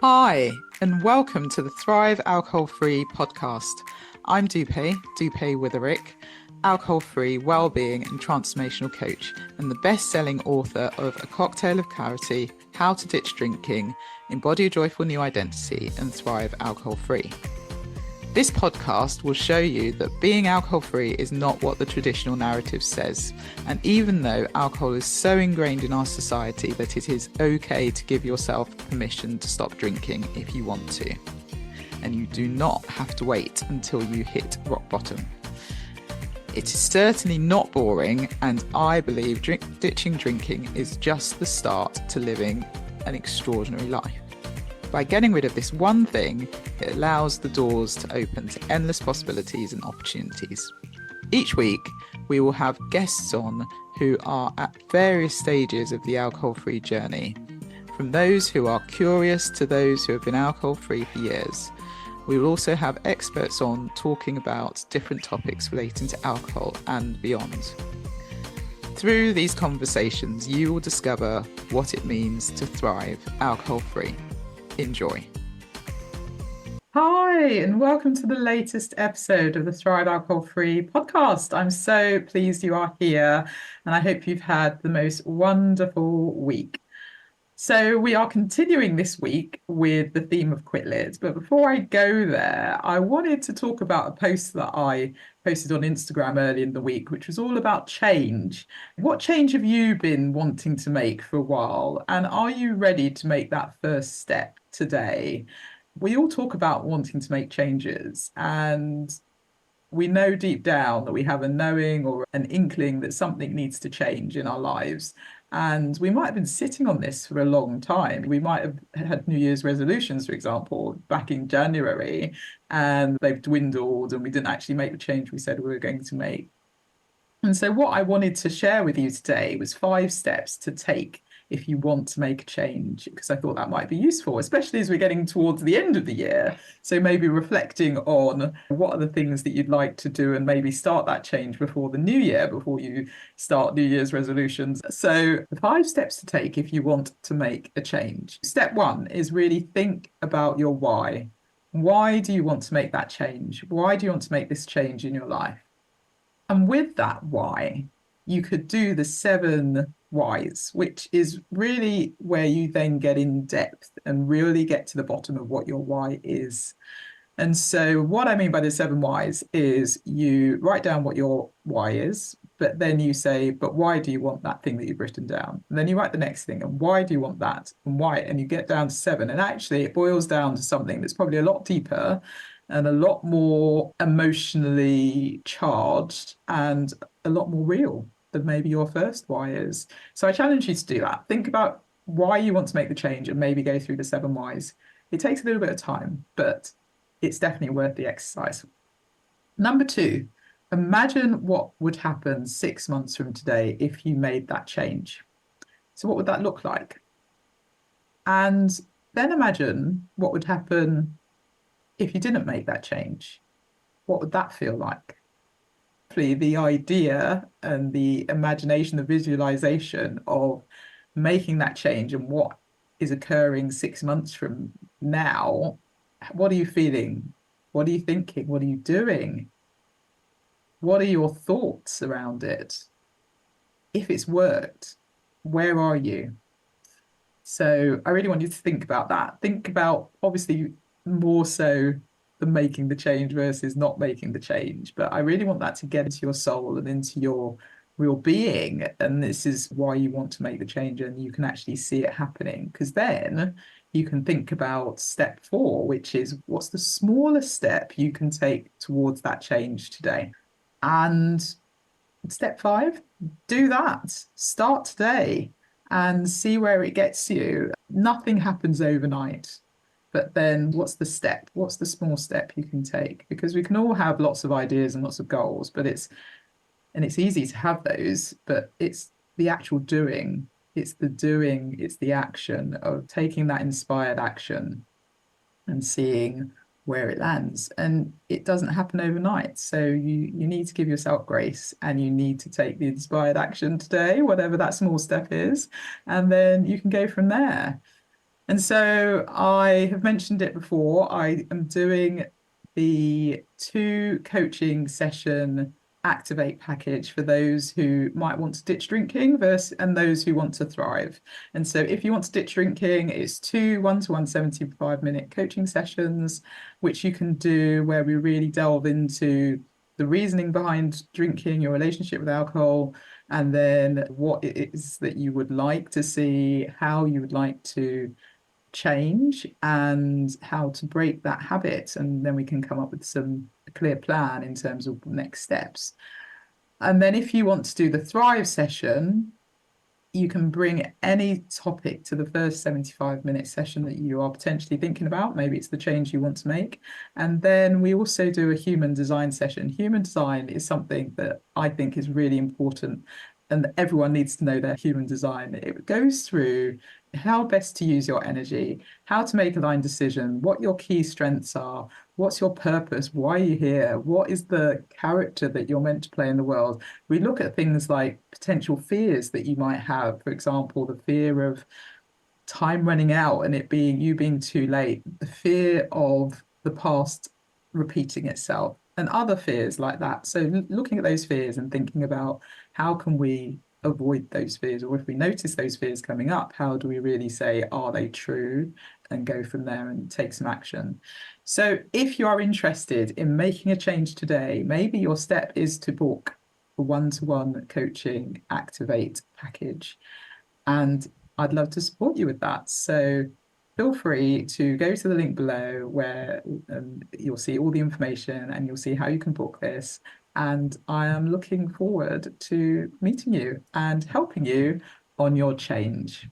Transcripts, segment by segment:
Hi, and welcome to the Thrive Alcohol-Free podcast. I'm Dupe Witherick, alcohol-free well-being and transformational coach, and the best-selling author of A Cocktail of Clarity, How to Ditch Drinking, Embody a Joyful New Identity, and Thrive Alcohol-Free. This podcast will show you that being alcohol-free is not what the traditional narrative says. And even though alcohol is so ingrained in our society that it is okay to give yourself permission to stop drinking if you want to. And you do not have to wait until you hit rock bottom. It is certainly not boring, and I believe ditching drinking is just the start to living an extraordinary life. By getting rid of this one thing, it allows the doors to open to endless possibilities and opportunities. Each week, we will have guests on who are at various stages of the alcohol-free journey, from those who are curious to those who have been alcohol-free for years. We will also have experts on talking about different topics relating to alcohol and beyond. Through these conversations, you will discover what it means to thrive alcohol-free. Enjoy. Hi, and welcome to the latest episode of the Thrive Alcohol Free podcast. I'm so pleased you are here, and I hope you've had the most wonderful week. So we are continuing this week with the theme of quit lit. But before I go there, I wanted to talk about a post that I posted on Instagram early in the week, which was all about change. What change have you been wanting to make for a while? And are you ready to make that first step today? We all talk about wanting to make changes, and we know deep down that we have a knowing or an inkling that something needs to change in our lives. And we might have been sitting on this for a long time. We might have had New Year's resolutions, for example, back in January, and they've dwindled and we didn't actually make the change we said we were going to make. And so what I wanted to share with you today was 5 steps to take if you want to make a change, because I thought that might be useful, especially as we're getting towards the end of the year. So maybe reflecting on what are the things that you'd like to do and maybe start that change before the new year, before you start New Year's resolutions. So 5 steps to take if you want to make a change. Step 1 is really think about your why. Why do you want to make that change? Why do you want to make this change in your life? And with that why, you could do the 7 whys, which is really where you then get in depth and really get to the bottom of what your why is. And so what I mean by the 7 whys is you write down what your why is, but then you say, but why do you want that thing that you've written down? And then you write the next thing, and why do you want that? And why? And you get down to 7. And actually it boils down to something that's probably a lot deeper and a lot more emotionally charged and a lot more real than maybe your first why is. So I challenge you to do that. Think about why you want to make the change and maybe go through the 7 whys. It takes a little bit of time, but it's definitely worth the exercise. Number 2, imagine what would happen 6 months from today if you made that change. So what would that look like? And then imagine what would happen if you didn't make that change. What would that feel like? The idea and the imagination, the visualization of making that change and what is occurring 6 months from now, what are you feeling? What are you thinking? What are you doing? What are your thoughts around it? If it's worked, where are you? So I really want you to think about that. Think about, obviously, more so than making the change versus not making the change. But I really want that to get into your soul and into your real being. And this is why you want to make the change, and you can actually see it happening. Because then you can think about step 4, which is what's the smallest step you can take towards that change today? And step 5, do that. Start today and see where it gets you. Nothing happens overnight. But then what's the step? What's the small step you can take? Because we can all have lots of ideas and lots of goals, but it's easy to have those, but it's the actual doing. It's the doing, it's the action of taking that inspired action and seeing where it lands. And it doesn't happen overnight. So you need to give yourself grace, and you need to take the inspired action today, whatever that small step is, and then you can go from there. And so I have mentioned it before. I am doing the 2 coaching session activate package for those who might want to ditch drinking versus and those who want to thrive. And so if you want to ditch drinking, it's 2 1-to-1 75-minute coaching sessions, which you can do where we really delve into the reasoning behind drinking, your relationship with alcohol, and then what it is that you would like to see, how you would like to change, and how to break that habit. And then we can come up with a clear plan in terms of next steps. And then if you want to do the Thrive session, you can bring any topic to the first 75-minute session that you are potentially thinking about. Maybe it's the change you want to make. And then we also do a human design session. Human design is something that I think is really important, and everyone needs to know their human design. It goes through how best to use your energy, how to make aligned decision, what your key strengths are, what's your purpose, why are you here, what is the character that you're meant to play in the world. We look at things like potential fears that you might have. For example, the fear of time running out and you being too late, the fear of the past repeating itself, and other fears like that. So looking at those fears and thinking about how can we avoid those fears, or if we notice those fears coming up, how do we really say, are they true, and go from there and take some action. So if you are interested in making a change today, maybe your step is to book a 1-to-1 coaching activate package, and I'd love to support you with that. So feel free to go to the link below where you'll see all the information and you'll see how you can book this. And I am looking forward to meeting you and helping you on your change.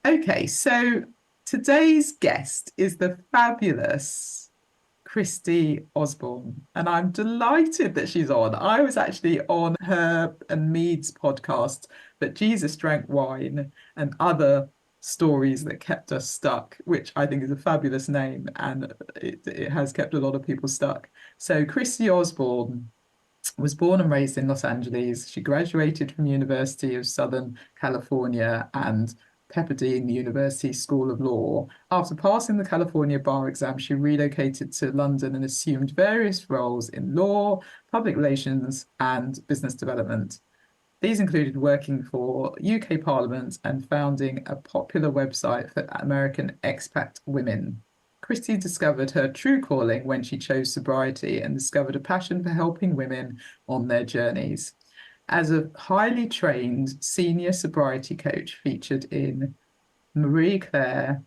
Okay, so today's guest is the fabulous Christy Osborne, and I'm delighted that she's on. I was actually on her and Mead's podcast, but Jesus Drank Wine and Other Stories That Kept Us Stuck, which I think is a fabulous name, and it has kept a lot of people stuck. So Christy Osborne was born and raised in Los Angeles. She graduated from University of Southern California and Pepperdine University School of Law. After passing the California bar exam, she relocated to London and assumed various roles in law, public relations, and business development. These included working for UK Parliament and founding a popular website for American expat women. Christy discovered her true calling when she chose sobriety and discovered a passion for helping women on their journeys. As a highly trained senior sobriety coach featured in Marie Claire,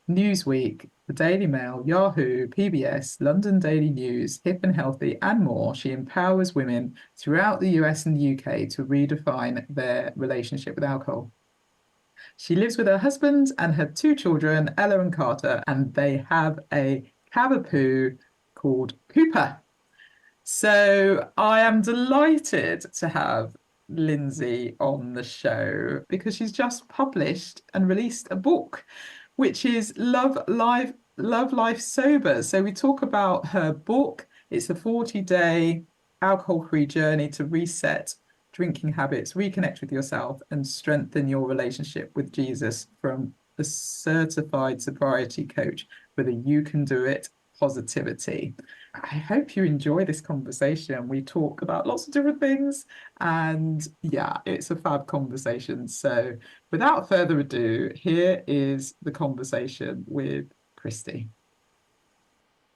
Newsweek, the Daily Mail, Yahoo, PBS, London Daily News, Hip and Healthy, and more, she empowers women throughout the US and the UK to redefine their relationship with alcohol. She lives with her husband and her 2 children, Ella and Carter, and they have a cavapoo called Cooper. So I am delighted to have Lindsay on the show because she's just published and released a book, which is Love Life Sober. So we talk about her book. It's a 40-day alcohol-free journey to reset drinking habits, reconnect with yourself, and strengthen your relationship with Jesus from a certified sobriety coach with a you can do it positivity. I hope you enjoy this conversation. We talk about lots of different things, and yeah, it's a fab conversation. So without further ado, here is the conversation with Christy.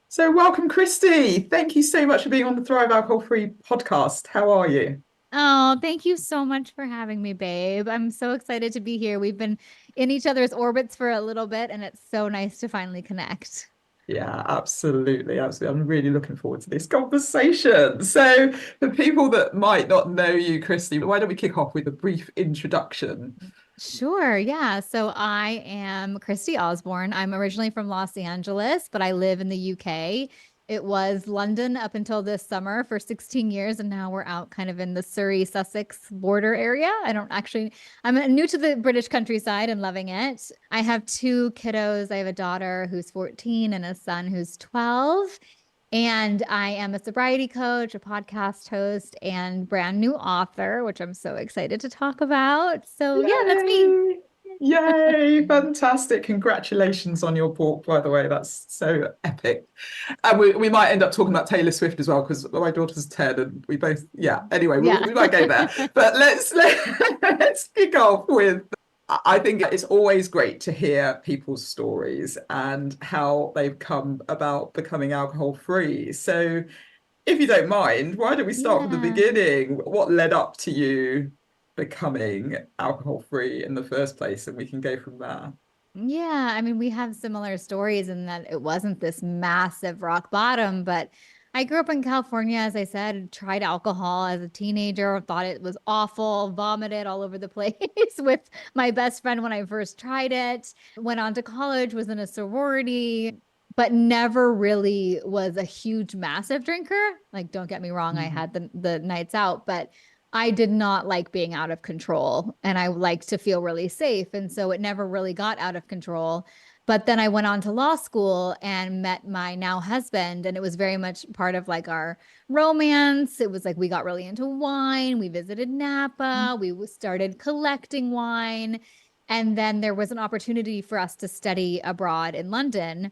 So welcome, Christy. Thank you so much for being on the Thrive Alcohol Free podcast. How are you? Oh, thank you so much for having me, babe. I'm so excited to be here. We've been in each other's orbits for a little bit, and it's so nice to finally connect. Yeah, absolutely. Absolutely. I'm really looking forward to this conversation. So, for people that might not know you, Christy, why don't we kick off with a brief introduction? Sure. Yeah. So I am Christy Osborne. I'm originally from Los Angeles, but I live in the UK. It was London up until this summer for 16 years, and now we're out kind of in the Surrey, Sussex border area. I'm new to the British countryside and loving it. I have 2 kiddos. I have a daughter who's 14 and a son who's 12. And I am a sobriety coach, a podcast host, and brand new author, which I'm so excited to talk about. So, yeah, that's me. Yay! Yay, fantastic. Congratulations on your book, by the way. That's so epic. And we might end up talking about Taylor Swift as well, because my daughter's 10 and we both, yeah, anyway, Yeah. we might go there. But let's kick off with, I think it's always great to hear people's stories and how they've come about becoming alcohol free. So if you don't mind, why don't we start from the Yeah. beginning? What led up to you becoming alcohol free in the first place? And we can go from there. Yeah, I mean, we have similar stories in that it wasn't this massive rock bottom, but I grew up in California, as I said, tried alcohol as a teenager, thought it was awful, vomited all over the place with my best friend when I first tried it. Went on to college, was in a sorority, but never really was a huge, massive drinker. Like, don't get me wrong, I Mhm. had the nights out, but I did not like being out of control and I like to feel really safe. And so it never really got out of control. But then I went on to law school and met my now husband. And it was very much part of like our romance. It was like we got really into wine. We visited Napa. We started collecting wine. And then there was an opportunity for us to study abroad in London.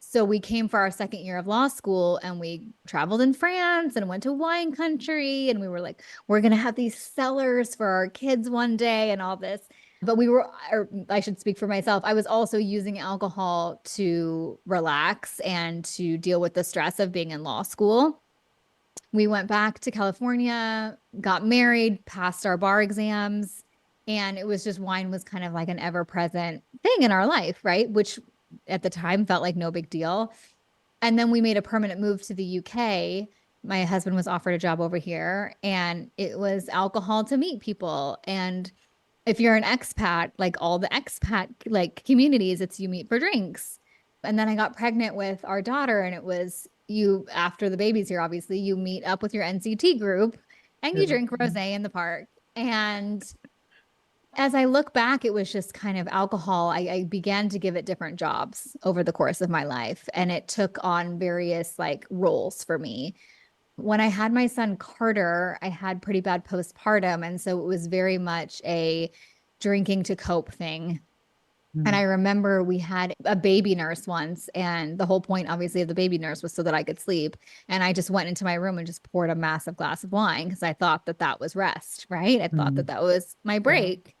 So we came for our second year of law school and we traveled in France and went to wine country. And we were like, we're going to have these cellars for our kids one day and all this. But we were, or I should speak for myself, I was also using alcohol to relax and to deal with the stress of being in law school. We went back to California, got married, passed our bar exams. And it was just wine was kind of like an ever present thing in our life, right? Which at the time felt like no big deal. And then we made a permanent move to the UK. My husband was offered a job over here, and it was alcohol to meet people. And if you're an expat, like all the expat like communities, it's you meet for drinks. And then I got pregnant with our daughter, and it was you after the baby's here, obviously, you meet up with your NCT group and you Yeah. drink rosé in the park. And as I look back, it was just kind of alcohol. I began to give it different jobs over the course of my life, and it took on various like roles for me. When I had my son Carter, I had pretty bad postpartum. And so it was very much a drinking to cope thing. And I Mm. remember we had a baby nurse once, and the whole point, obviously, of the baby nurse was so that I could sleep. And I just went into my room and just poured a massive glass of wine because I thought that that was rest, right? I thought that Mm. that was my Yeah. break.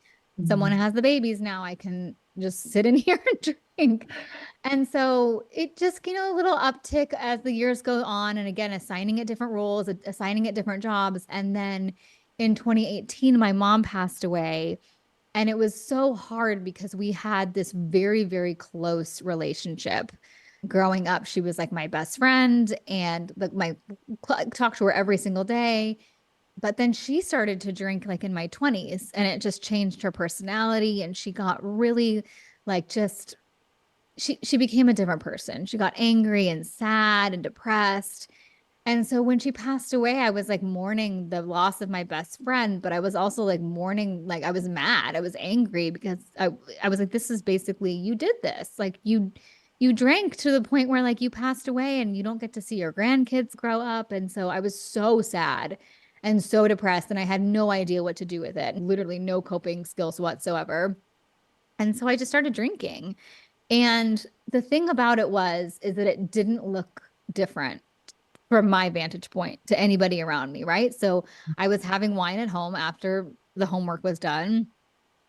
Someone Mm. has the babies now. I can just sit in here and drink. And so it just, a little uptick as the years go on. And again, assigning it different roles, assigning it different jobs. And then in 2018, my mom passed away. And it was so hard because we had this very, very close relationship. Growing up, she was like my best friend and my talked to her every single day. But then she started to drink like in my 20s and it just changed her personality and she got really like just she became a different person. She got angry and sad and depressed. And so when she passed away, I was like mourning the loss of my best friend, but I was also like mourning, like I was mad. I was angry because I was like, this is basically you did this. Like you drank to the point where like you passed away and you don't get to see your grandkids grow up. And so I was so sad and so depressed and I had no idea what to do with it. Literally no coping skills whatsoever. And so I just started drinking. And the thing about it is that it didn't look different from my vantage point to anybody around me, right? So I was having wine at home after the homework was done.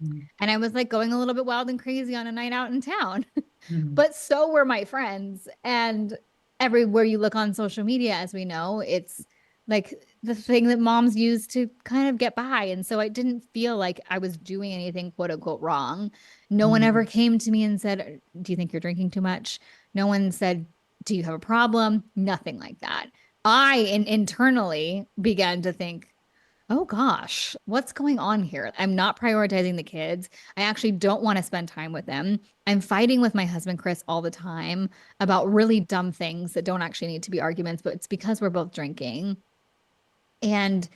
Mm. And I was like going a little bit wild and crazy on a night out in town. Mm. But so were my friends. And everywhere you look on social media, as we know, it's like the thing that moms use to kind of get by. And so I didn't feel like I was doing anything quote unquote wrong. No one ever Mm. came to me and said, do you think you're drinking too much? No one said, do you have a problem? Nothing like that. Internally began to think, oh gosh, what's going on here? I'm not prioritizing the kids. I actually don't want to spend time with them. I'm fighting with my husband, Chris, all the time about really dumb things that don't actually need to be arguments, but it's because we're both drinking. And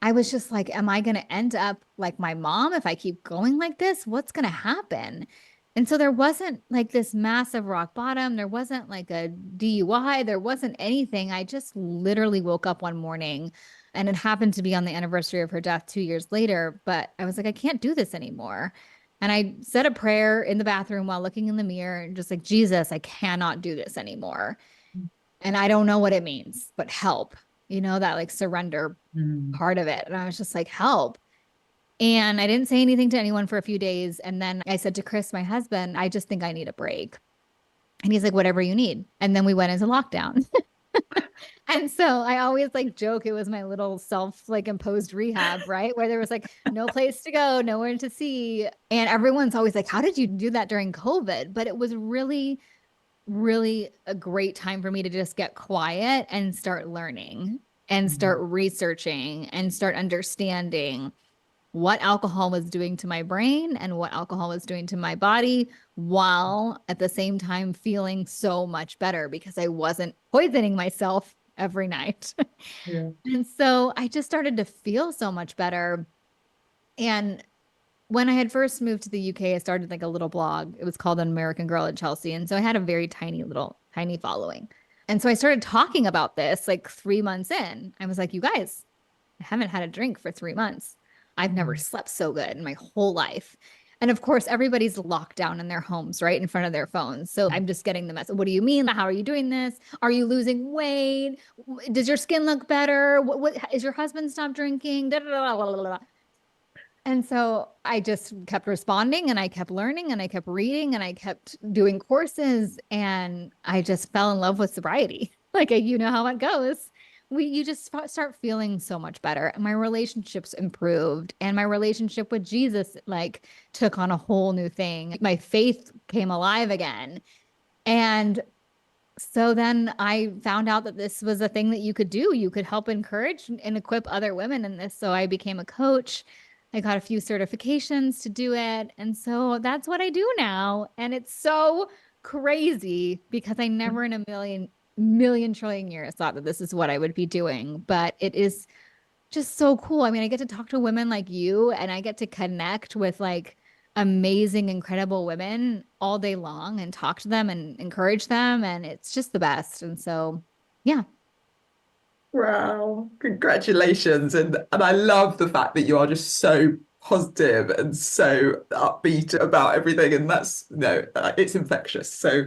I was just like, am I going to end up like my mom if I keep going like this? What's going to happen? And so there wasn't like this massive rock bottom. There wasn't like a DUI. There wasn't anything. I just literally woke up one morning and it happened to be on the anniversary of her death 2 years later. But I was like, I can't do this anymore. And I said a prayer in the bathroom while looking in the mirror and just like, Jesus, I cannot do this anymore. And I don't know what it means, but help, that like surrender Mm. part of it. And I was just like, help. And I didn't say anything to anyone for a few days. And then I said to Chris, my husband, I just think I need a break. And he's like, whatever you need. And then we went into lockdown. And so I always like joke it was my little self like imposed rehab, right? Where there was like no place to go, nowhere to see. And everyone's always like, how did you do that during COVID? But it was really, really a great time for me to just get quiet and start learning and start researching and start understanding what alcohol was doing to my brain and what alcohol was doing to my body, while at the same time feeling so much better because I wasn't poisoning myself every night. Yeah. And so I just started to feel so much better. And when I had first moved to the UK, I started like a little blog. It was called An American Girl in Chelsea. And so I had a very tiny following. And so I started talking about this like 3 months in. I was like, you guys, I haven't had a drink for 3 months. I've never slept so good in my whole life. And of course, everybody's locked down in their homes, right in front of their phones. So I'm just getting the message. What do you mean? How are you doing this? Are you losing weight? Does your skin look better? What is your husband stopped drinking? Da, da, da, da, da, da. And so I just kept responding and I kept learning and I kept reading and I kept doing courses and I just fell in love with sobriety. Like, you know how it goes. You just start feeling so much better. And my relationships improved and my relationship with Jesus like took on a whole new thing. My faith came alive again. And so then I found out that this was a thing that you could do. You could help encourage and equip other women in this. So I became a coach. I got a few certifications to do it. And so that's what I do now. And it's so crazy because I never in a million trillion years thought that this is what I would be doing. But it is just so cool. I mean, I get to talk to women like you and I get to connect with like amazing, incredible women all day long and talk to them and encourage them. And it's just the best. And so, yeah. Wow, congratulations. And I love the fact that you are just so positive and so upbeat about everything. And that's no, it's infectious. So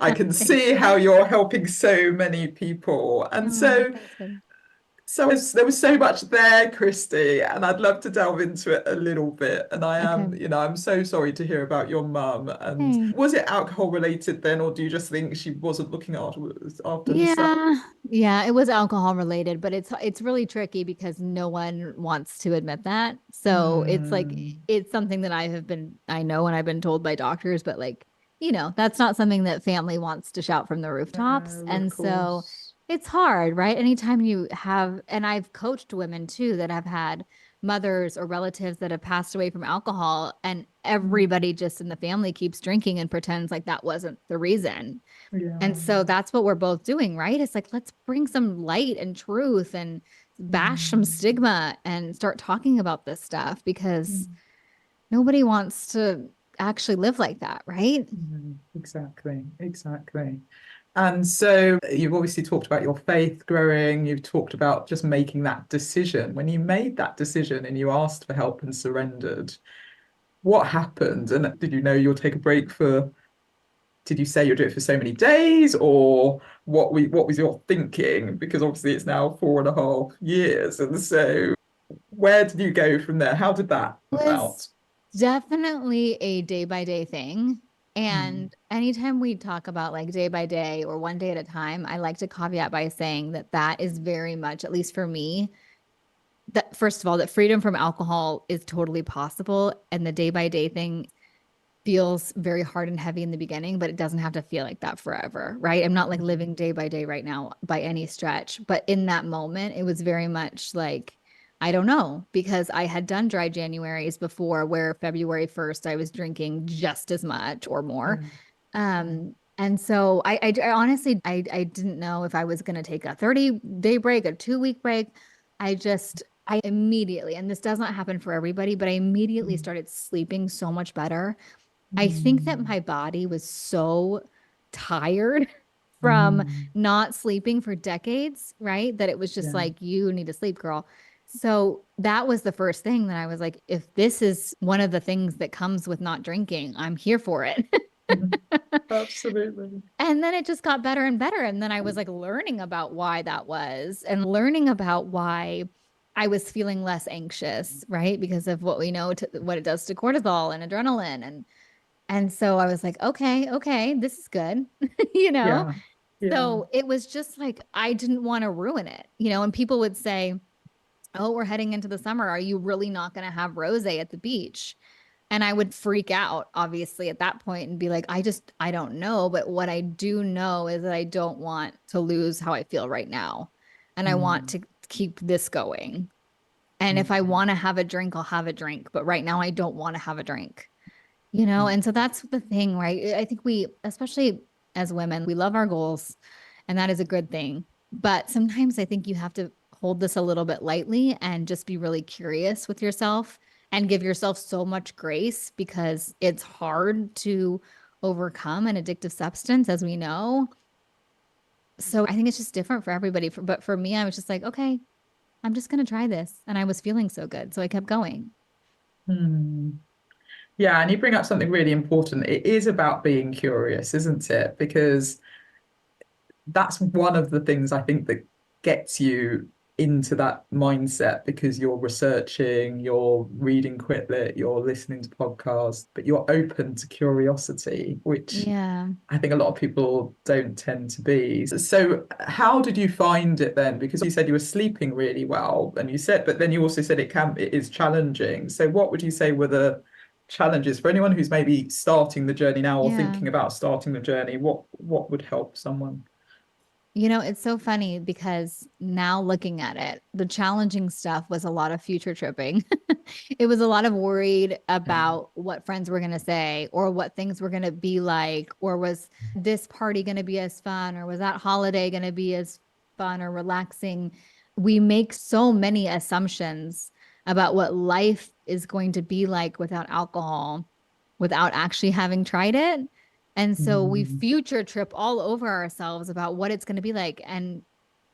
I can Thanks. see how you're helping so many people. And Oh, so that's good. there was so much there, Christy, and I'd love to delve into it a little bit. And I Okay. am, I'm so sorry to hear about your mum. And Hey. was it alcohol related then, or do you just think she wasn't looking after herself? Yeah. Yeah, it was alcohol related, but it's really tricky because no one wants to admit that. So it's like Hmm. it's something that I know and I've been told by doctors, but like, that's not something that family wants to shout from the rooftops. No, of And so course. it's hard, right? Anytime you have, and I've coached women too that have had mothers or relatives that have passed away from alcohol, and everybody just in the family keeps drinking and pretends like that wasn't the reason. And Yeah. so that's what we're both doing, right? It's like, let's bring some light and truth and bash some Mm. stigma and start talking about this stuff because Mm. nobody wants to actually live like that, right? Exactly, exactly. And so you've obviously talked about your faith growing, you've talked about just making that decision. When you made that decision and you asked for help and surrendered, what happened? And did you know you'll take a break for, did you say you'll do it for so many days, or what was your thinking? Because obviously it's now 4.5 years. And so where did you go from there? How did that It come was about? definitely a day by day thing. Mm. And anytime we talk about like day by day or one day at a time, I like to caveat by saying that that is very much, at least for me, that first of all, that freedom from alcohol is totally possible. And the day by day thing feels very hard and heavy in the beginning, but it doesn't have to feel like that forever, right? I'm not like living day by day right now by any stretch. But in that moment, it was very much like, I don't know, because I had done dry Januaries before where February 1st I was drinking just as much or more. Mm. And so I honestly I didn't know if I was going to take a 30-day break, a 2-week break. I immediately, and this does not happen for everybody, but I immediately Mm. started sleeping so much better. I think that Mm. my body was so tired from Mm. not sleeping for decades, right? That it was just Yeah. like, you need to sleep, girl. So that was the first thing that I was like, if this is one of the things that comes with not drinking, I'm here for it. Mhm. Absolutely. And then it just got better and better. And then I was like learning about why that was and learning about why I was feeling less anxious, right? Because of what we know to what it does to cortisol and adrenaline. And so I was like, okay, this is good, you know? Yeah. Yeah. So it was just like I didn't want to ruin it, and people would say, "Oh, we're heading into the summer. Are you really not going to have rosé at the beach?" And I would freak out, obviously, at that point and be like, I don't know. But what I do know is that I don't want to lose how I feel right now. And I want Mm. to keep this going. And if I Mm. want to have a drink, I'll have a drink. But right now, I don't want to have a drink, Mm. And so that's the thing, right? I think we, especially as women, we love our goals, and that is a good thing. But sometimes I think you have to hold this a little bit lightly and just be really curious with yourself and give yourself so much grace because it's hard to overcome an addictive substance, as we know. So I think it's just different for everybody. But for me, I was just like, okay, I'm just going to try this. And I was feeling so good. So I kept going. Mm. Yeah, and you bring up something really important. It is about being curious, isn't it? Because that's one of the things I think that gets you into that mindset because you're researching, you're reading Quitlet, you're listening to podcasts, but you're open to curiosity, which Yeah. I think a lot of people don't tend to be. So, how did you find it then? Because you said you were sleeping really well, and but then you also said it is challenging. So, what would you say were the challenges for anyone who's maybe starting the journey now or Yeah. thinking about starting the journey? What would help someone? It's so funny because now looking at it, the challenging stuff was a lot of future tripping. It was a lot of worried about what friends were going to say or what things were going to be like, or was this party going to be as fun, or was that holiday going to be as fun or relaxing? We make so many assumptions about what life is going to be like without alcohol, without actually having tried it. And so we Mm. future trip all over ourselves about what it's going to be like. And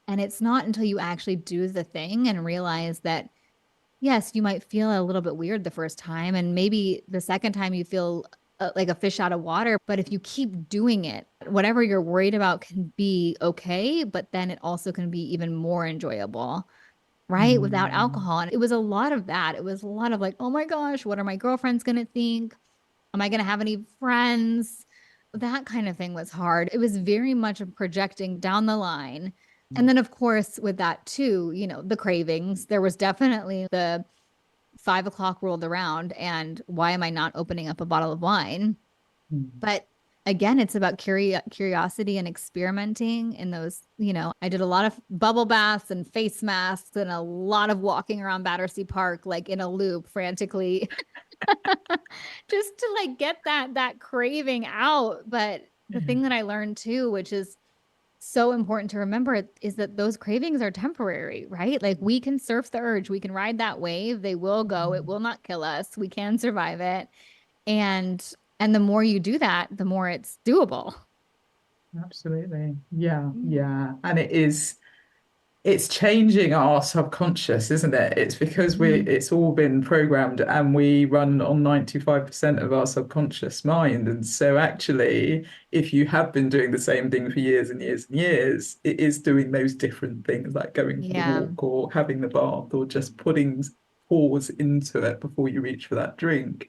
it's not until you actually do the thing and realize that, yes, you might feel a little bit weird the first time. And maybe the second time you feel like a fish out of water. But if you keep doing it, whatever you're worried about can be okay. But then it also can be even more enjoyable, right? Without Mm. alcohol. And it was a lot of that. It was a lot of like, oh my gosh, what are my girlfriends going to think? Am I going to have any friends? That kind of thing was hard. It was very much projecting down the line. And then, of course, with that too, the cravings, there was definitely the 5 o'clock rolled around. And why am I not opening up a bottle of wine? Mm. But again, it's about curiosity and experimenting in those. I did a lot of bubble baths and face masks and a lot of walking around Battersea Park, like in a loop frantically, just to like get that craving out. But the Yeah. thing that I learned too, which is so important to remember, is that those cravings are temporary, right? Like we can surf the urge, we can ride that wave, they will go, it Mm. will not kill us, we can survive it. And the more you do that, the more it's doable. Absolutely. Yeah, Mm. yeah. And it's changing our subconscious, isn't it? It's because Mhm. it's all been programmed and we run on 95% of our subconscious mind. And so actually, if you have been doing the same thing for years and years and years, it is doing those different things like going for the Yeah. walk or having the bath or just putting pause into it before you reach for that drink.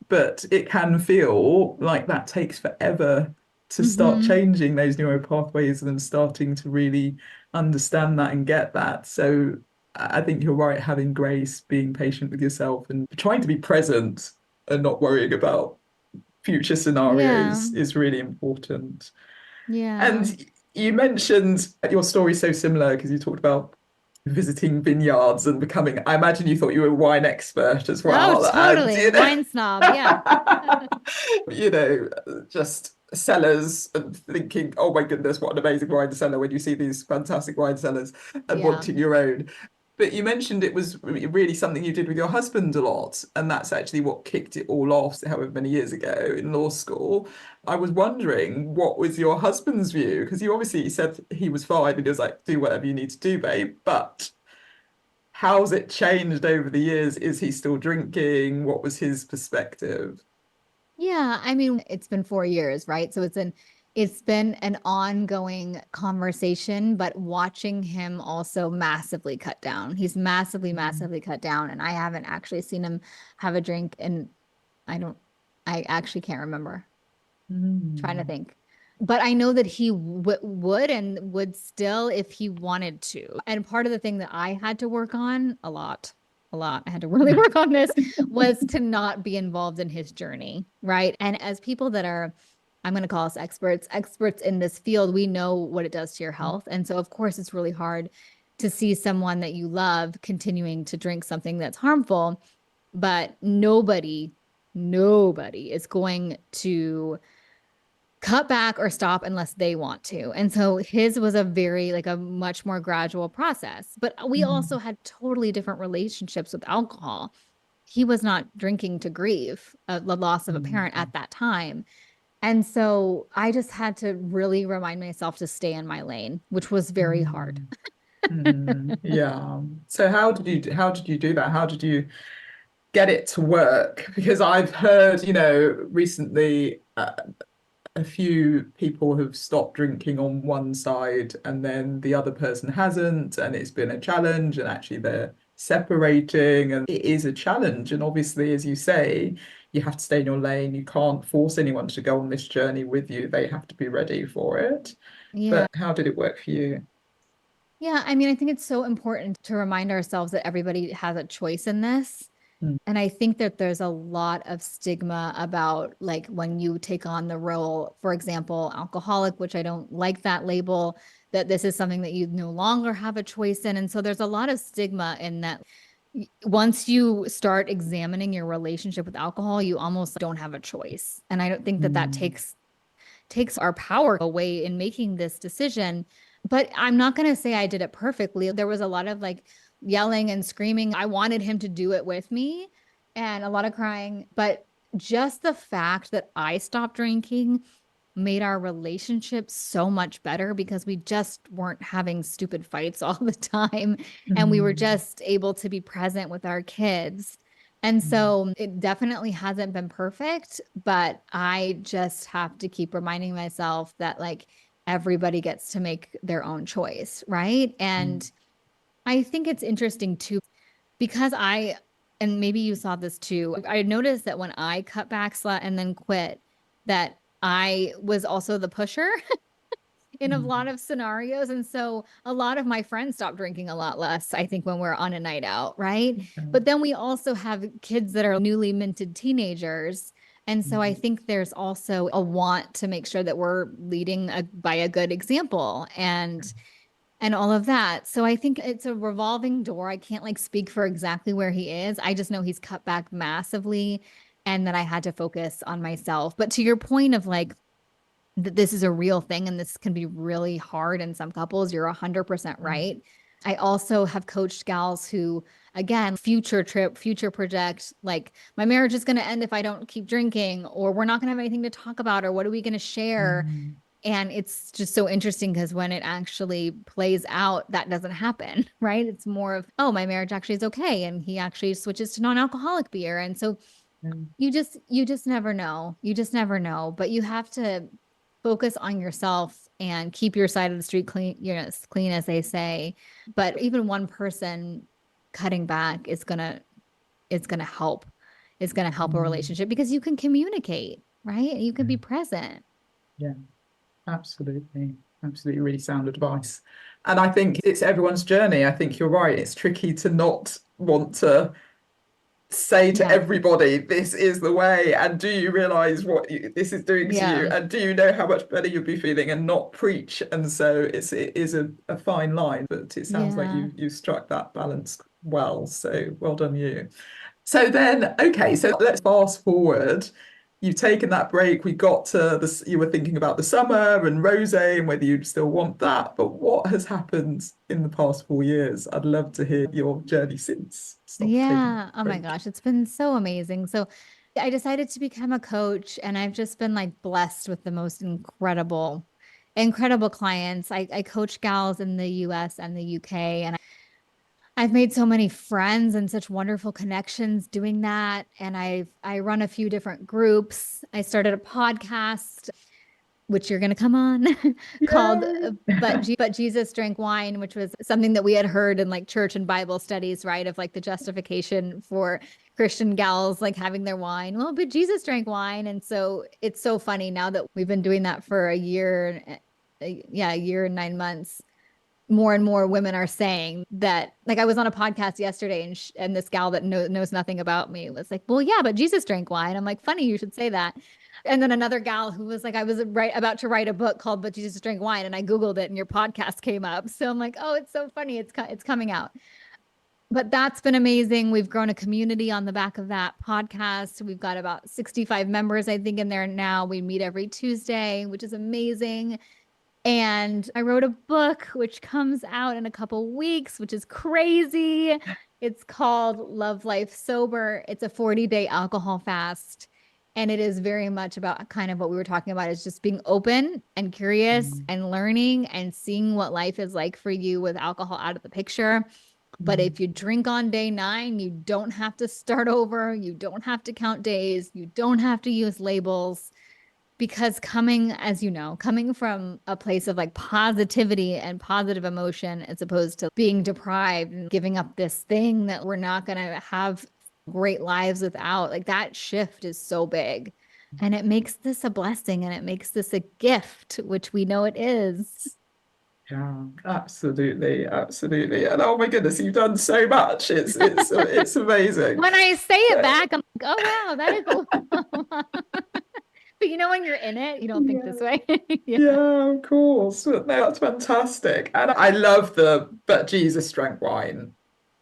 But it can feel like that takes forever to start Hmm. changing those neural pathways and starting to really understand that and get that. So I think you're right, having grace, being patient with yourself, and trying to be present and not worrying about future Yeah. scenarios is really important. Yeah. And you mentioned your story so similar because you talked about visiting vineyards and becoming, I imagine you thought you were a wine expert as Oh, well. And, totally. Wine snob. Yeah. you know, just cellars and thinking, oh my goodness, what an amazing wine cellar when you see these fantastic wine cellars and Yeah. wanting your own. But you mentioned it was really something you did with your husband a lot, and that's actually what kicked it all off, however many years ago in law school. I was wondering, what was your husband's view? Because you obviously said he was fine and he was like, do whatever you need to do, babe. But how's it changed over the years? Is he still drinking? What was his perspective? Yeah, I mean, it's been 4 years, right? So it's been an ongoing conversation, but watching him also massively cut down. He's massively, Mm. massively cut down, and I haven't actually seen him have a drink, and I don't, I actually can't remember. Trying to Mm. think. But I know that he would and would still if he wanted to. And part of the thing that I had to work on a lot, I had to really work on this was to not be involved in his journey. Right. And as people that are, I'm going to call us experts in this field, we know what it does to your health. And so, of course, it's really hard to see someone that you love continuing to drink something that's harmful. But nobody is going to cut back or stop unless they want to. And so his was a very like a much more gradual process. But we Mm. also had totally different relationships with alcohol. He was not drinking to grieve the loss of a parent Mm. at that time. And so I just had to really remind myself to stay in my lane, which was very hard. Mm. Mm. Yeah. So how did you do that? How did you get it to work? Because I've heard, recently a few people have stopped drinking on one side and then the other person hasn't, and it's been a challenge, and actually they're separating, and it is a challenge. And obviously, as you say, you have to stay in your lane. You can't force anyone to go on this journey with you. They have to be ready for it. Yeah. But how did it work for you? Yeah. I mean, I think it's so important to remind ourselves that everybody has a choice in this. Mm. And I think that there's a lot of stigma about like when you take on the role, for example, alcoholic, which I don't like that label, that this is something that you no longer have a choice in. And so there's a lot of stigma in that once you start examining your relationship with alcohol, you almost don't have a choice. And I don't think that that Mm. takes our power away in making this decision. But I'm not going to say I did it perfectly. There was a lot of like yelling and screaming. I wanted him to do it with me and a lot of crying. But just the fact that I stopped drinking made our relationship so much better because we just weren't having stupid fights all the time. And we were Mm. just able to be present with our kids. And Mm. so it definitely hasn't been perfect, but I just have to keep reminding myself that like everybody gets to make their own choice. Right. Mm. And I think it's interesting too, because and maybe you saw this too, I noticed that when I cut back and then quit, that I was also the pusher in a lot Mm. of scenarios. And so a lot of my friends stopped drinking a lot less, I think, when we're on a night out, right? Okay. But then we also have kids that are newly minted teenagers. And so I Mm. think there's also a want to make sure that we're leading by a good example and all of that. So I think it's a revolving door. I can't like speak for exactly where he is. I just know he's cut back massively and that I had to focus on myself. But to your point of like that this is a real thing and this can be really hard in some couples. You're 100% Mm. right. I also have coached gals who, again, future project, like my marriage is going to end if I don't keep drinking, or we're not going to have anything to talk about, or what are we going to share? Mm. And it's just so interesting because when it actually plays out, that doesn't happen, right? It's more of, oh, my marriage actually is okay. And he actually switches to non-alcoholic beer. And so Mm. you just never know. You just never know. But you have to focus on yourself and keep your side of the street clean, as clean as they say. But even one person cutting back is gonna help. It's gonna help a Mm. relationship because you can communicate, right? You can be Mm. present. Yeah. Absolutely. Absolutely. Really sound advice. And I think it's everyone's journey. I think you're right. It's tricky to not want to say to Yeah. everybody, this is the way. And do you realize what this is doing to you? Yeah. And do you know how much better you'll be feeling, and not preach? And so it is a fine line, but it sounds like Yeah. you struck that balance well. So well done you. So then, okay, so let's fast forward. You've taken that break. We got to this, you were thinking about the summer and rosé and whether you'd still want that. But what has happened in the past 4 years? I'd love to hear your journey since stop taking Yeah. a Oh my break. gosh, it's been so amazing. So I decided to become a coach and I've just been like blessed with the most incredible clients. I coach gals in the US and the UK and I've made so many friends and such wonderful connections doing that. And I run a few different groups. I started a podcast, which you're going to come on, called But Jesus Drank Wine, which was something that we had heard in like church and Bible studies, right? Of like the justification for Christian gals like having their wine. Well, but Jesus drank wine. And so it's so funny now that we've been doing that for a year, a year and 9 months. More and more women are saying that. Like I was on a podcast yesterday, and this gal that knows nothing about me was like, well, yeah, but Jesus drank wine. I'm like, funny you should say that. And then another gal who was like, I was about to write a book called But Jesus Drank Wine, and I Googled it and your podcast came up. So I'm like, oh, it's so funny. It's coming out. But that's been amazing. We've grown a community on the back of that podcast. We've got about 65 members, I think, in there now. We meet every Tuesday, which is amazing. And I wrote a book which comes out in a couple weeks, which is crazy. It's called Love Life Sober. It's a 40-day alcohol fast. And it is very much about kind of what we were talking about, is just being open and curious and learning and seeing what life is like for you with alcohol out of the picture. But if you drink on day 9, you don't have to start over. You don't have to count days. You don't have to use labels. Because coming from a place of like positivity and positive emotion, as opposed to being deprived and giving up this thing that we're not going to have great lives without, like that shift is so big. And it makes this a blessing, and it makes this a gift, which we know it is. Yeah, absolutely, absolutely. And oh my goodness, you've done so much. It's amazing. When I say it Yeah, back, I'm like, oh wow, that is a lot. But when you're in it, you don't think yeah, this way. Yeah. yeah, of course. No, that's fantastic. And I love the But Jesus Drank Wine.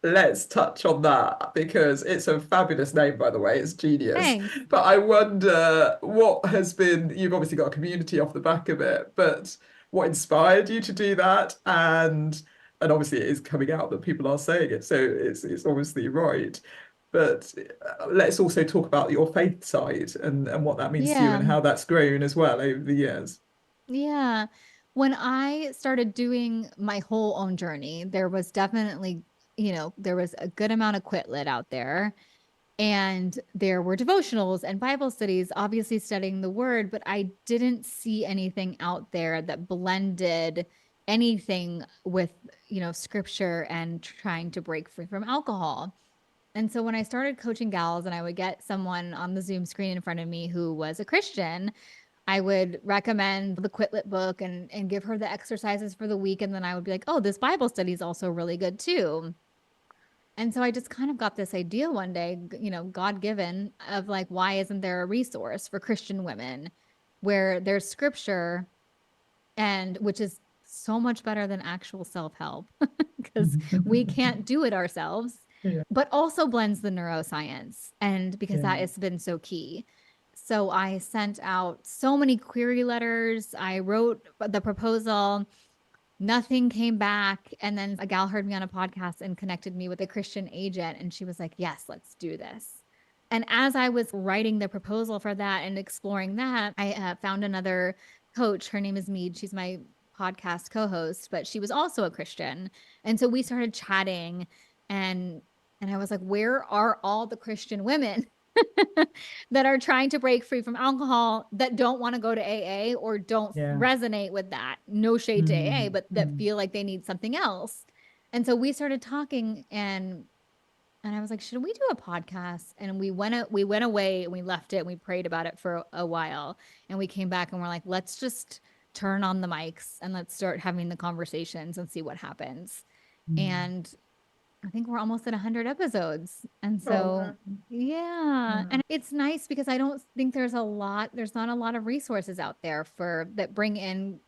Let's touch on that because it's a fabulous name, by the way. It's genius. Thanks. But I wonder what has been, you've obviously got a community off the back of it, but what inspired you to do that? And obviously it is coming out that people are saying it, so it's obviously right. But let's also talk about your faith side and what that means to you and Yeah. how that's grown as well over the years. Yeah. When I started doing my whole own journey, there was definitely, there was a good amount of quit lit out there. And there were devotionals and Bible studies, obviously studying the word, but I didn't see anything out there that blended anything with, scripture and trying to break free from alcohol. And so when I started coaching gals and I would get someone on the Zoom screen in front of me who was a Christian, I would recommend the Quit Lit book and give her the exercises for the week. And then I would be like, oh, this Bible study is also really good too. And so I just kind of got this idea one day, God given, of like, why isn't there a resource for Christian women where there's scripture, and which is so much better than actual self-help because we can't do it ourselves, Yeah, but also blends the neuroscience. And because yeah. that has been so key. So I sent out so many query letters. I wrote the proposal. Nothing came back. And then a gal heard me on a podcast and connected me with a Christian agent. And she was like, yes, let's do this. And as I was writing the proposal for that and exploring that, I found another coach. Her name is Mead. She's my podcast co-host, but she was also a Christian. And so we started chatting, and I was like, where are all the Christian women that are trying to break free from alcohol, that don't want to go to AA or don't Yeah. resonate with that? No shade to AA, Mm, but that mm, feel like they need something else. And so we started talking, and I was like, should we do a podcast? And we went away and we left it and we prayed about it for a while. And we came back and we're like, let's just turn on the mics and let's start having the conversations and see what happens. mm. And I think we're almost at 100 episodes. And Oh, so, wow. yeah. Yeah. And it's nice because I don't think there's not a lot of resources out there that bring in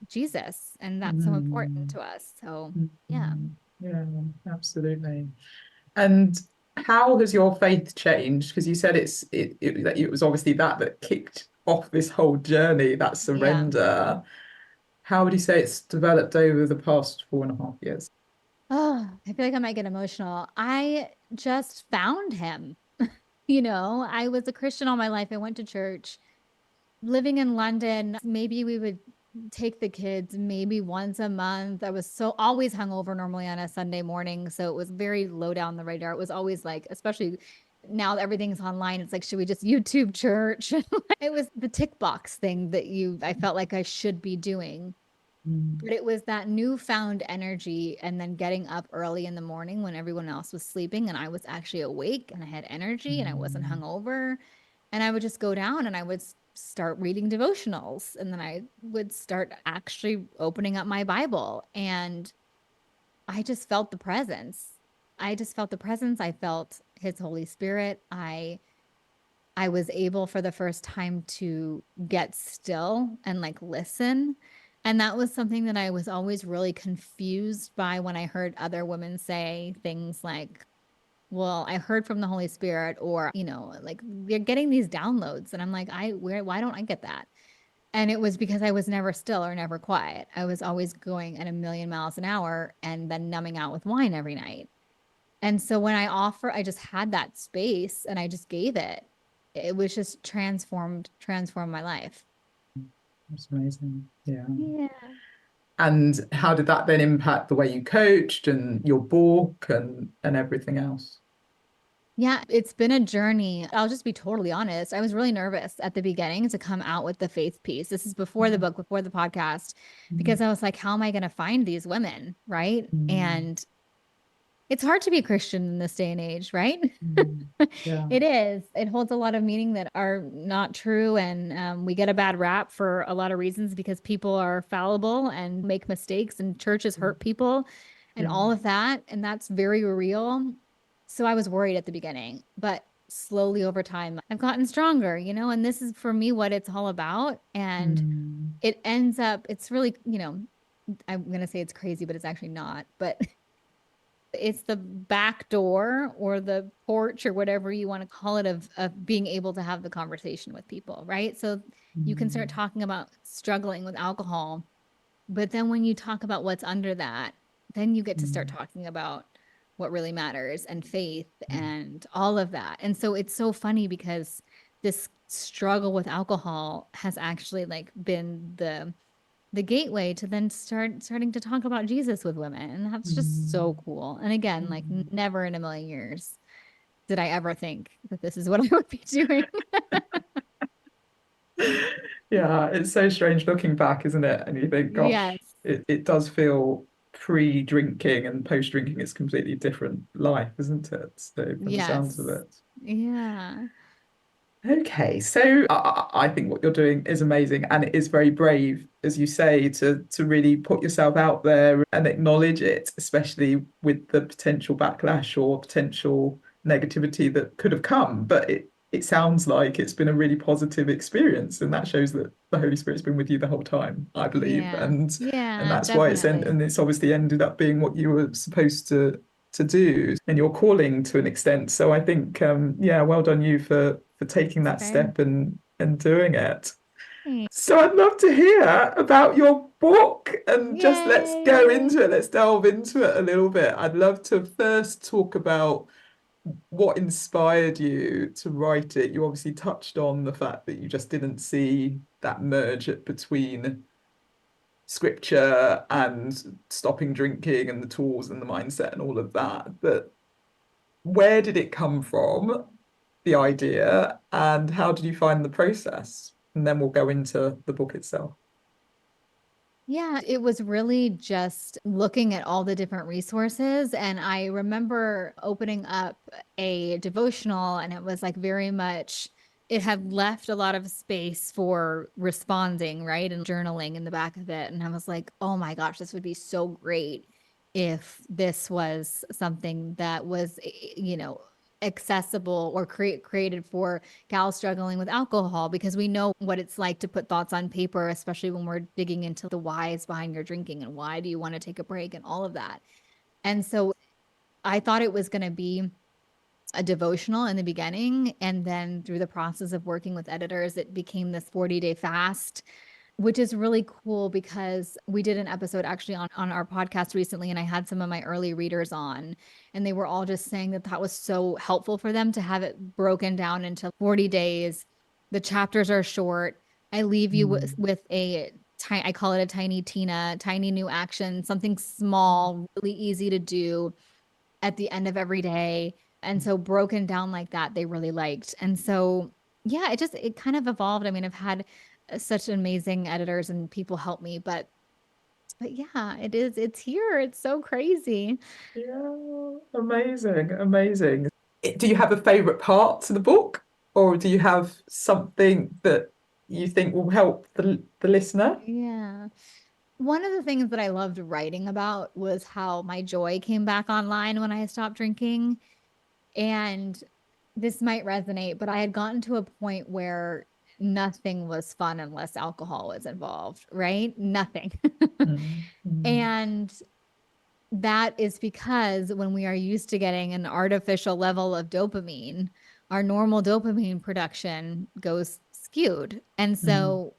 Jesus. And that's so important Mm, to us. So, yeah. mm, yeah, absolutely. And how has your faith changed? Because you said it was obviously that kicked off this whole journey, that Yeah. surrender. How would you say it's developed over the past 4.5 years? Oh, I feel like I might get emotional. I just found him. I was a Christian all my life. I went to church. Living in London, maybe we would take the kids maybe once a month. I was so always hungover normally on a Sunday morning. So it was very low down the radar. It was always like, especially now that everything's online, it's like, should we just YouTube church? It was the tick box thing that I felt like I should be doing. But it was that newfound energy and then getting up early in the morning when everyone else was sleeping and I was actually awake and I had energy and I wasn't hungover. And I would just go down and I would start reading devotionals. And then I would start actually opening up my Bible. And I just felt the presence. I just felt the presence. I felt his Holy Spirit. I was able for the first time to get still and like listen. And that was something that I was always really confused by when I heard other women say things like, well, I heard from the Holy Spirit, or, like they're getting these downloads. And I'm like, why don't I get that? And it was because I was never still or never quiet. I was always going at a million miles an hour and then numbing out with wine every night. And so when I just had that space and I just gave it. It was just transformed my life. That's amazing. Yeah. Yeah. And how did that then impact the way you coached and your book and everything else? Yeah, it's been a journey. I'll just be totally honest. I was really nervous at the beginning to come out with the faith piece. This is before the book, before the podcast, because I was like, how am I going to find these women? Right. And it's hard to be a Christian in this day and age, right? Yeah. It is. It holds a lot of meaning that are not true. And we get a bad rap for a lot of reasons because people are fallible and make mistakes and churches hurt people and all of that. And that's very real. So I was worried at the beginning, but slowly over time, I've gotten stronger, and this is for me what it's all about. And it ends up, it's really, I'm going to say it's crazy, but it's actually not. But it's the back door or the porch or whatever you want to call it of being able to have the conversation with people, right? So you can start talking about struggling with alcohol, but then when you talk about what's under that, then you get to start talking about what really matters and faith and all of that. And so it's so funny because this struggle with alcohol has actually like been the gateway to then starting to talk about Jesus with women. And that's just so cool. And again, like never in a million years did I ever think that this is what I would be doing. Yeah, it's so strange looking back, isn't it? And you think, Yes. gosh, it does feel pre-drinking and post-drinking is completely different life, isn't it? So from the sounds of Yes. it. Yeah. Okay, so I think what you're doing is amazing, and it is very brave, as you say, to really put yourself out there and acknowledge it, especially with the potential backlash or potential negativity that could have come. But it sounds like it's been a really positive experience, and that shows that the Holy Spirit's been with you the whole time, I believe, Yeah. and Yeah, that's why definitely. and it's obviously ended up being what you were supposed to do and your calling to an extent. So I think, yeah, well done you for taking It's that fair. step and doing it. Thanks. So I'd love to hear about your book and just let's go Yay. into it. Let's delve into it a little bit. I'd love to first talk about what inspired you to write it. You obviously touched on the fact that you just didn't see that merge between scripture and stopping drinking and the tools and the mindset and all of that. But where did it come from, the idea, and how did you find the process? And then we'll go into the book itself. Yeah, it was really just looking at all the different resources. And I remember opening up a devotional, and it was like very much, it had left a lot of space for responding, right? And journaling in the back of it. And I was like, oh my gosh, this would be so great if this was something that was, accessible or created for gals struggling with alcohol, because we know what it's like to put thoughts on paper, especially when we're digging into the whys behind your drinking and why do you want to take a break and all of that. And so I thought it was going to be a devotional in the beginning. And then through the process of working with editors, it became this 40-day fast, which is really cool because we did an episode actually on our podcast recently, and I had some of my early readers on, and they were all just saying that that was so helpful for them to have it broken down into 40 days. The chapters are short. I leave you with a I call it a tiny Tina, tiny new action, something small, really easy to do at the end of every day. And so broken down like that, they really liked. And so, yeah, it kind of evolved. I mean, I've had such amazing editors and people help me, but yeah, it's here. It's so crazy. Yeah, amazing, amazing. Do you have a favorite part to the book, or do you have something that you think will help the listener? Yeah. One of the things that I loved writing about was how my joy came back online when I stopped drinking. And this might resonate, but I had gotten to a point where nothing was fun unless alcohol was involved, right? Nothing. Mm, mm, And that is because when we are used to getting an artificial level of dopamine, our normal dopamine production goes skewed. And mm, so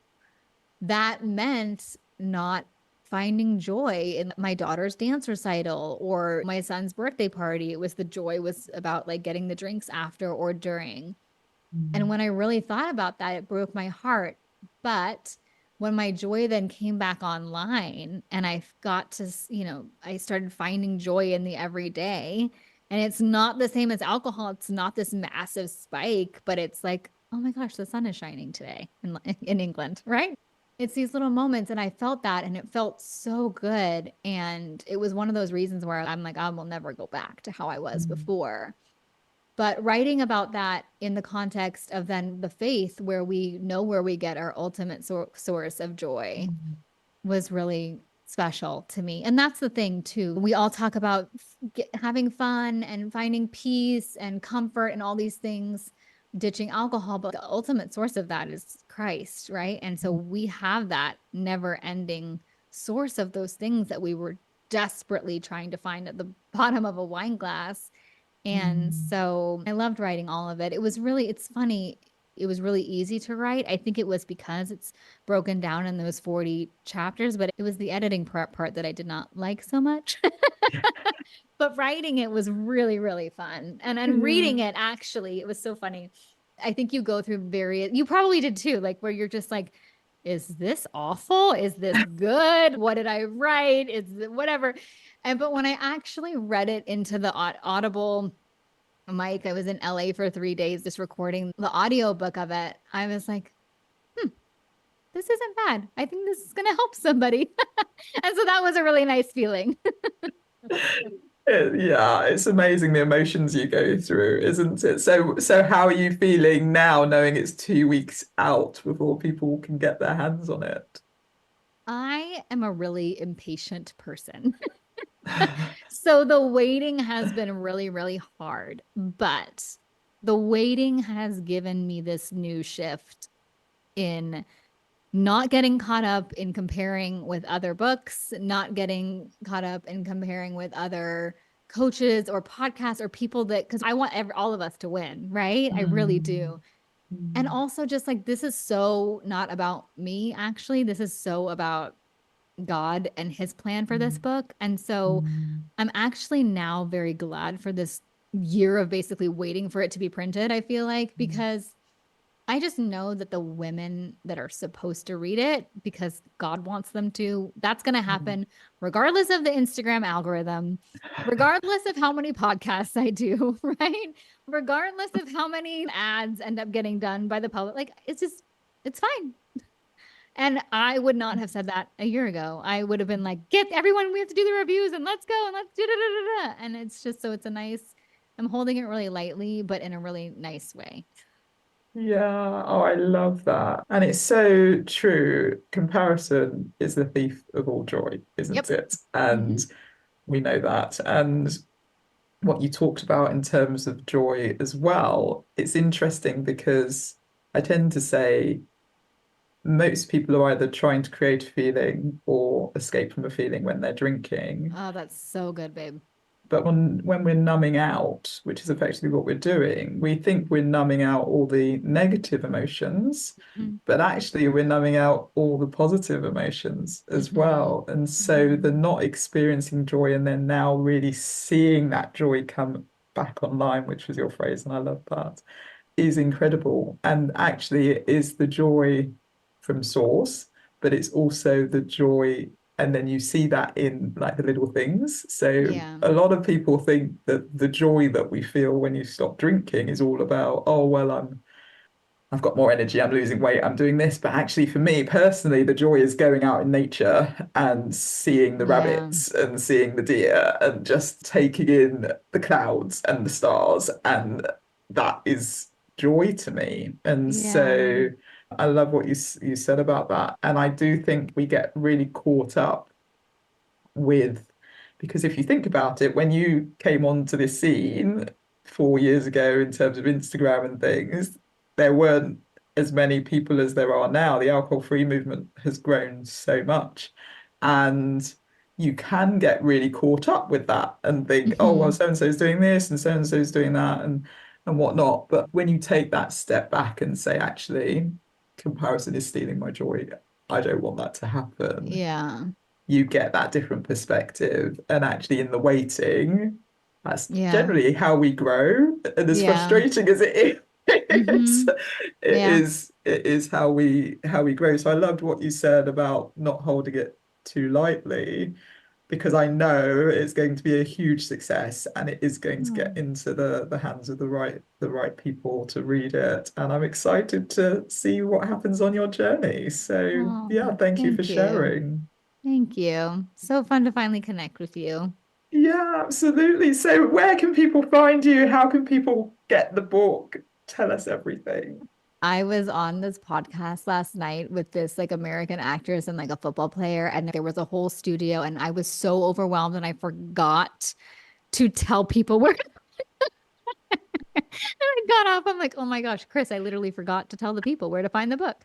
that meant not finding joy in my daughter's dance recital or my son's birthday party. It was the joy was about like getting the drinks after or during. And mm, when I really thought about that, it broke my heart. But when my joy then came back online and I got to, I started finding joy in the everyday. And it's not the same as alcohol. It's not this massive spike, but it's like, oh my gosh, the sun is shining today in England, right? It's these little moments. And I felt that and it felt so good. And it was one of those reasons where I'm like, I will never go back to how I was mm, before. But writing about that in the context of then the faith, where we know where we get our ultimate source of joy, mm, was really special to me. And that's the thing, too. We all talk about having fun and finding peace and comfort and all these things, ditching alcohol. But the ultimate source of that is Christ, right? And so we have that never ending source of those things that we were desperately trying to find at the bottom of a wine glass. And mm, so I loved writing all of it. It's funny. It was really easy to write. I think it was because it's broken down in those 40 chapters, but it was the editing part that I did not like so much. But writing it was really, really fun. And reading yeah. it, actually, it was so funny. I think you go through various, you probably did too, like where you're just like, is this awful? Is this good? What did I write? Is it whatever? And but when I actually read it into the Audible mic, I was in LA for 3 days just recording the audiobook of it. I was like, this isn't bad. I think this is gonna help somebody. And so that was a really nice feeling. Yeah, it's amazing the emotions you go through, isn't it? So how are you feeling now, knowing it's 2 weeks out before people can get their hands on it? I am a really impatient person. So the waiting has been really, really hard, but the waiting has given me this new shift in not getting caught up in comparing with other books, not getting caught up in comparing with other coaches or podcasts or people that, because I want all of us to win, right? I really Mm, do. And mm, also, just like this is so not about me, actually. This is so about God and his plan for this mm, book. And so mm, I'm actually now very glad for this year of basically waiting for it to be printed, I feel like, mm, because I just know that the women that are supposed to read it because God wants them to, that's going to mm. happen regardless of the Instagram algorithm, regardless of how many podcasts I do, right? Regardless of how many ads end up getting done by the public. Like it's just, it's fine. And I would not have said that a year ago. I would have been like, get everyone, we have to do the reviews and let's go and let's do da, da, da, da. And it's just so it's a nice, I'm holding it really lightly, but in a really nice way. Yeah, oh, I love that. And it's so true. Comparison is the thief of all joy, isn't Yep. it? And Mm-hmm. we know that. And what you talked about in terms of joy as well, it's interesting because I tend to say most people are either trying to create a feeling or escape from a feeling when they're drinking. Oh, that's so good, babe. But when we're numbing out, which is effectively what we're doing, we think we're numbing out all the negative emotions, Mhm. but actually we're numbing out all the positive emotions as Mhm. well. And so the Mhm. not experiencing joy and then now really seeing that joy come back online, which was your phrase, and I love that, is incredible. And actually it is the joy from source. but it's also the joy. And then you see that in like the little things. So Yeah. a lot of people think that the joy that we feel when you stop drinking is all about, oh, well, I've got more energy, I'm losing weight, I'm doing this. But actually, for me personally, the joy is going out in nature and seeing the Yeah. rabbits and seeing the deer and just taking in the clouds and the stars. And that is joy to me. And Yeah. so I love what you said about that. And I do think we get really caught up with, because if you think about it, when you came onto this scene 4 years ago in terms of Instagram and things, there weren't as many people as there are now. The alcohol-free movement has grown so much. And you can get really caught up with that and think, oh, well, Hmm. so-and-so's doing this and so-and-so's doing that and whatnot. But when you take that step back and say, actually, comparison is stealing my joy, I don't want that to happen, Yeah. you get that different perspective. And actually, in the waiting, that's Yeah. generally how we grow. And as Yeah. frustrating as it is, Hmm. Yeah. it is how we grow. So I loved what you said about not holding it too lightly, because I know it's going to be a huge success and it is going to get Oh, into the hands of the right people to read it. And I'm excited to see what happens on your journey. So oh, yeah, thank you for thank you. sharing. Thank you. So fun to finally connect with you. Yeah, absolutely. So where can people find you? How can people get the book? Tell us everything. I was on this podcast last night with this like American actress and like a football player, and there was a whole studio, and I was so overwhelmed and I forgot to tell people where. And I got off. I'm like, oh my gosh, Chris, I literally forgot to tell the people where to find the book.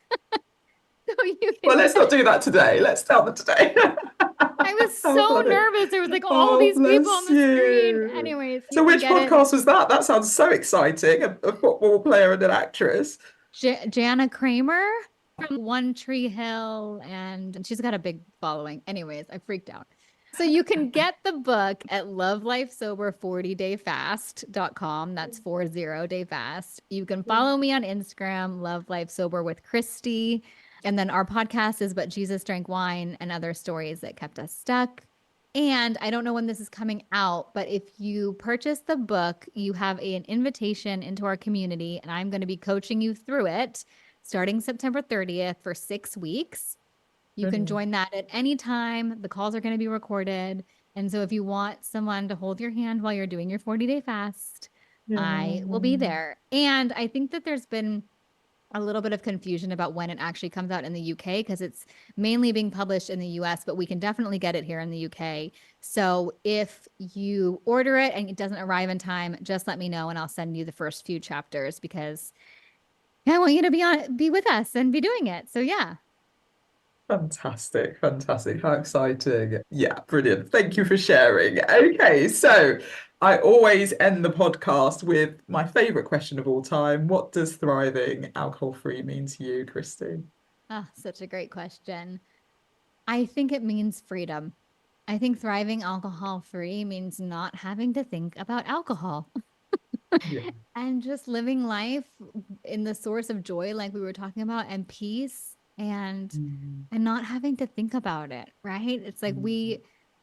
So you Well, can let's get not it. do that today. Let's tell them today. I was How so funny. nervous. There was like all Oh, these people on bless the screen. you. Anyways, you So can which get it. podcast was that? That sounds so exciting. A football player and an actress. Jana Kramer from One Tree Hill, and she's got a big following. Anyways, I freaked out. So you can get the book at lovelifesober40dayfast.com. That's 40 day fast. You can follow me on Instagram, Love Life Sober with Christy. And then our podcast is But Jesus Drank Wine and Other Stories That Kept Us Stuck. And I don't know when this is coming out, but if you purchase the book, you have an invitation into our community, and I'm going to be coaching you through it starting September 30th for 6 weeks. You can Brilliant. join that at any time. The calls are going to be recorded. And so if you want someone to hold your hand while you're doing your 40-day fast, I will be Yeah. there. And I think that there's been a little bit of confusion about when it actually comes out in the UK because it's mainly being published in the US, but we can definitely get it here in the UK. So if you order it and it doesn't arrive in time, just let me know and I'll send you the first few chapters because I want you to be with us and be doing it. So yeah. Fantastic, fantastic. How exciting. Yeah, brilliant. Thank you for sharing. Okay, so I always end the podcast with my favorite question of all time. What does thriving alcohol-free mean to you, Christy? Oh, such a great question. I think it means freedom. I think thriving alcohol free means not having to think about alcohol. Yeah. And just living life in the source of joy like we were talking about and peace Mm, and not having to think about it, right? It's like mm, we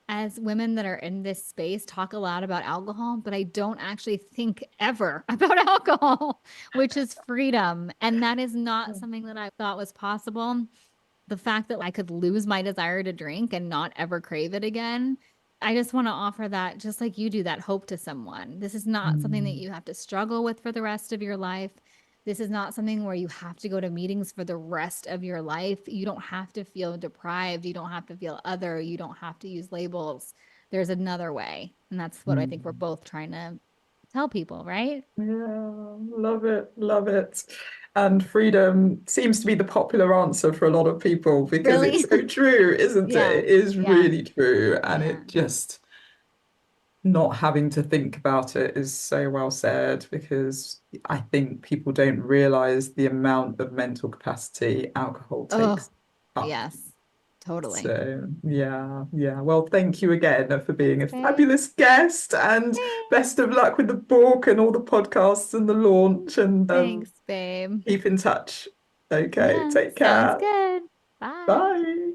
as women that are in this space talk a lot about alcohol, but I don't actually think ever about alcohol, which is freedom. And that is not something that I thought was possible. The fact that I could lose my desire to drink and not ever crave it again. I just want to offer that, just like you do, that hope to someone. This is not something that mm, you have to struggle with for the rest of your life. This is not something where you have to go to meetings for the rest of your life. You don't have to feel deprived. You don't have to feel other. You don't have to use labels. There's another way. And that's what I think we're mm. both trying to tell people, right? Yeah, love it, love it. And freedom seems to be the popular answer for a lot of people because it's Really? so true, isn't it? Yeah. It is Yeah. really true. And Yeah. it just not having to think about it is so well said, because I think people don't realize the amount of mental capacity alcohol Oh, takes up. yes. Totally. So yeah, yeah. Well, thank you again for being Thanks, a babe. fabulous guest, and best of luck with the book and all the podcasts and the launch, and Thanks, babe. keep in touch. Okay, Yeah, take sounds care. good. Bye. Bye.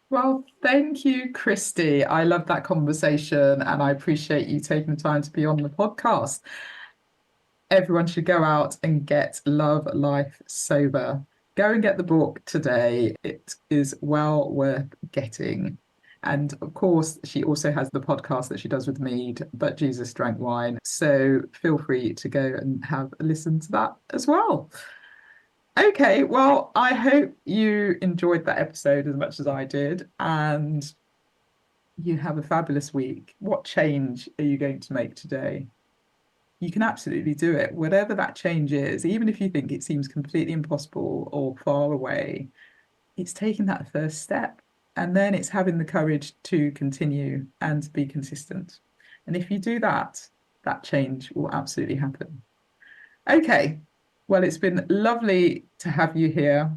Well, thank you, Christy. I love that conversation and I appreciate you taking the time to be on the podcast. Everyone should go out and get Love Life Sober. Go and get the book today. It is well worth getting. And of course, she also has the podcast that she does with Mead, But Jesus Drank Wine. So feel free to go and have a listen to that as well. Okay, well, I hope you enjoyed that episode as much as I did, and you have a fabulous week. What change are you going to make today? You can absolutely do it, whatever that change is, even if you think it seems completely impossible or far away. It's taking that first step, and then it's having the courage to continue and to be consistent. And if you do that, that change will absolutely happen. Okay, well, it's been lovely to have you here.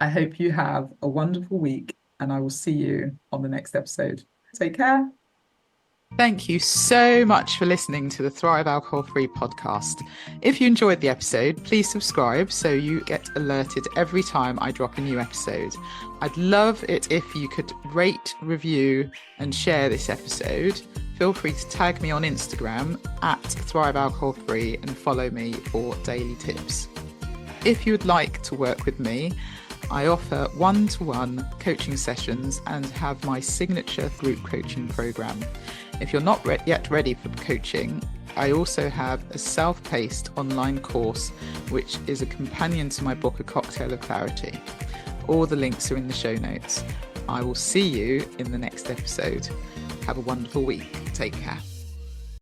I hope you have a wonderful week, and I will see you on the next episode. Take care. Thank you so much for listening to the Thrive Alcohol Free podcast. If you enjoyed the episode, please subscribe so you get alerted every time I drop a new episode. I'd love it if you could rate, review, and share this episode. Feel free to tag me on Instagram at Thrive Alcohol Free and follow me for daily tips. If you would like to work with me, I offer one-to-one coaching sessions and have my signature group coaching program. If you're not yet ready for coaching, I also have a self-paced online course, which is a companion to my book, A Cocktail of Clarity. All the links are in the show notes. I will see you in the next episode. Have a wonderful week. Take care.